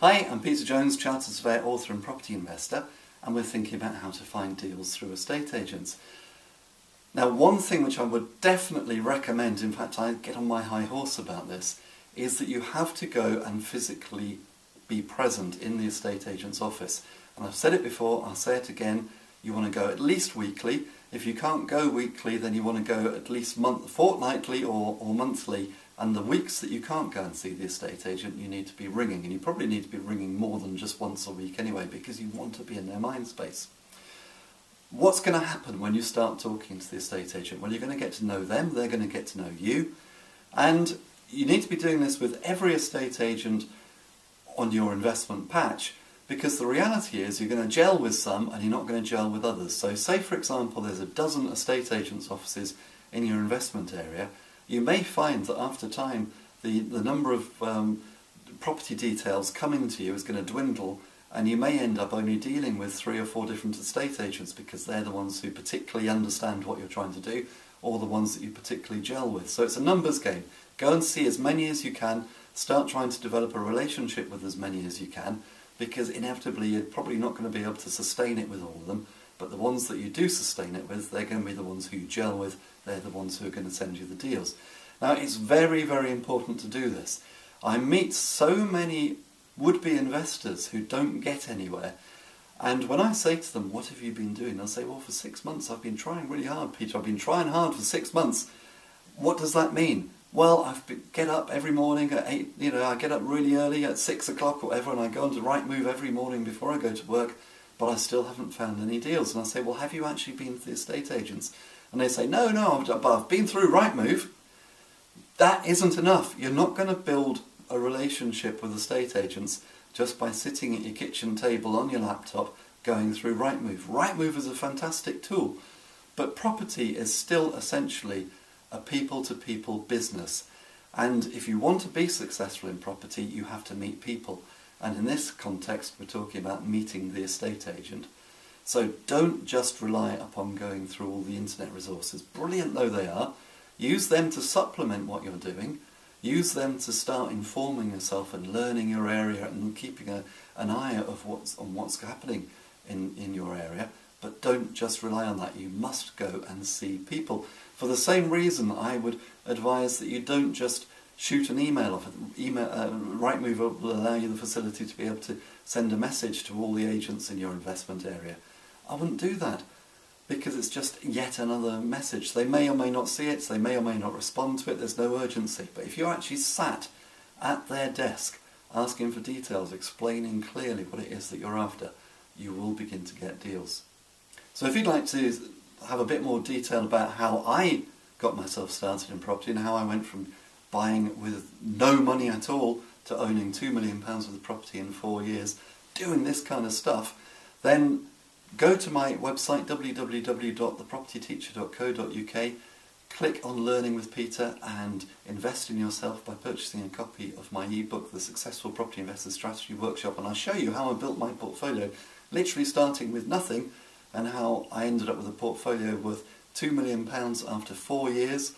Hi, I'm Peter Jones, Chartered Surveyor, author and property investor, and we're thinking about how to find deals through estate agents. Now, one thing which I would definitely recommend, in fact I get on my high horse about this, is that you have to go and physically be present in the estate agent's office. And I've said it before, I'll say it again, you want to go at least weekly. If you can't go weekly, then you want to go at least fortnightly or monthly. And the weeks that you can't go and see the estate agent, you need to be ringing. And you probably need to be ringing more than just once a week anyway, because you want to be in their mind space. What's going to happen when you start talking to the estate agent? Well, you're going to get to know them, they're going to get to know you. And you need to be doing this with every estate agent on your investment patch, because the reality is you're going to gel with some and you're not going to gel with others. So say, for example, there's a dozen estate agents' offices in your investment area. You may find that after time the number of property details coming to you is going to dwindle, and you may end up only dealing with 3 or 4 different estate agents because they're the ones who particularly understand what you're trying to do, or the ones that you particularly gel with. So it's a numbers game. Go and see as many as you can, start trying to develop a relationship with as many as you can, because inevitably you're probably not going to be able to sustain it with all of them, but the ones that you do sustain it with, they're going to be the ones who you gel with, they're the ones who are going to send you the deals. Now, it's very, very important to do this. I meet so many would-be investors who don't get anywhere, and when I say to them, what have you been doing? They'll say, well, for 6 months I've been trying really hard, Peter. I've been trying hard for 6 months. What does that mean? Well, get up every morning at 8, I get up really early at 6 o'clock or whatever, and I go onto Rightmove every morning before I go to work, but I still haven't found any deals. And I say, well, have you actually been to the estate agents? And they say, no, I've been through Rightmove. That isn't enough. You're not going to build a relationship with estate agents just by sitting at your kitchen table on your laptop going through Rightmove. Rightmove is a fantastic tool, but property is still essentially a people-to-people business. And if you want to be successful in property, you have to meet people. And in this context, we're talking about meeting the estate agent. So don't just rely upon going through all the internet resources, brilliant though they are. Use them to supplement what you're doing. Use them to start informing yourself and learning your area and keeping an eye on what's happening in your area. But don't just rely on that. You must go and see people. For the same reason, I would advise that you don't just shoot an email off. Rightmove will allow you the facility to be able to send a message to all the agents in your investment area. I wouldn't do that, because it's just yet another message. They may or may not see it, they may or may not respond to it, there's no urgency. But if you're actually sat at their desk asking for details, explaining clearly what it is that you're after, you will begin to get deals. So if you'd like to have a bit more detail about how I got myself started in property and how I went from buying with no money at all to owning £2 million worth of property in 4 years, doing this kind of stuff, then go to my website www.thepropertyteacher.co.uk, click on Learning with Peter and invest in yourself by purchasing a copy of my ebook, The Successful Property Investor Strategy Workshop, and I'll show you how I built my portfolio, literally starting with nothing, and how I ended up with a portfolio worth £2 million after 4 years.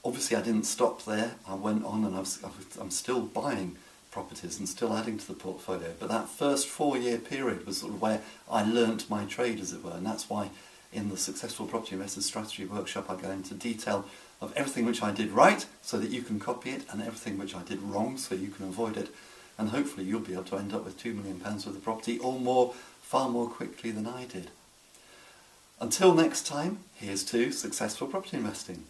Obviously I didn't stop there, I went on and I'm still buying properties and still adding to the portfolio, but that first 4-year period was sort of where I learnt my trade, as it were, and that's why in the Successful Property Investor Strategy Workshop I go into detail of everything which I did right so that you can copy it, and everything which I did wrong so you can avoid it, and hopefully you'll be able to end up with £2 million worth of property or more far more quickly than I did. Until next time, here's to successful property investing.